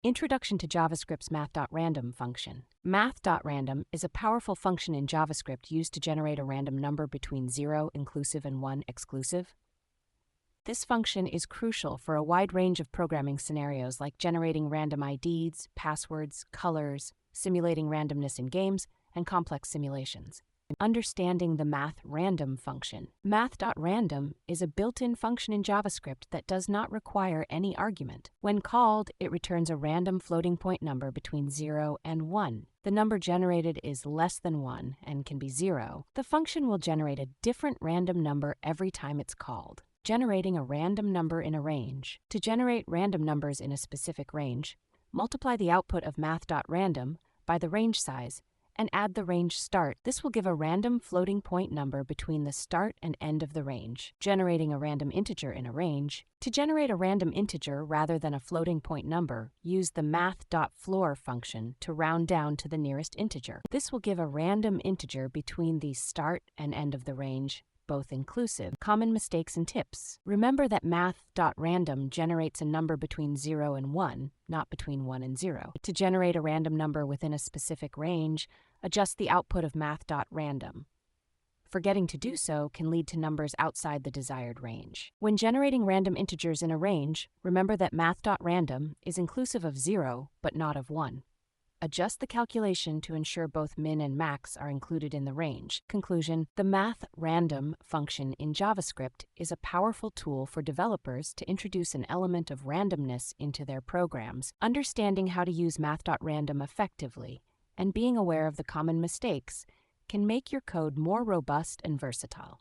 Introduction to JavaScript's Math.random function. Math.random is a powerful function in JavaScript used to generate a random number between 0 inclusive and 1 exclusive. This function is crucial for a wide range of programming scenarios like generating random IDs, passwords, colors, simulating randomness in games, and complex simulations. Understanding the math.random function. Math.random is a built-in function in JavaScript that does not require any argument. When called, it returns a random floating point number between 0 and 1. The number generated is less than 1 and can be 0. The function will generate a different random number every time it's called. Generating a random number in a range. To generate random numbers in a specific range, multiply the output of math.random by the range size and add the range start. This will give a random floating point number between the start and end of the range. Generating a random integer in a range. To generate a random integer rather than a floating point number, use the math.floor function to round down to the nearest integer. This will give a random integer between the start and end of the range, both inclusive. Common mistakes and tips. Remember that math.random generates a number between 0 and 1, not between 1 and 0. To generate a random number within a specific range, adjust the output of math.random. Forgetting to do so can lead to numbers outside the desired range. When generating random integers in a range, remember that math.random is inclusive of 0, but not of 1. Adjust the calculation to ensure both min and max are included in the range. Conclusion: the math.random function in JavaScript is a powerful tool for developers to introduce an element of randomness into their programs. Understanding how to use math.random effectively and being aware of the common mistakes can make your code more robust and versatile.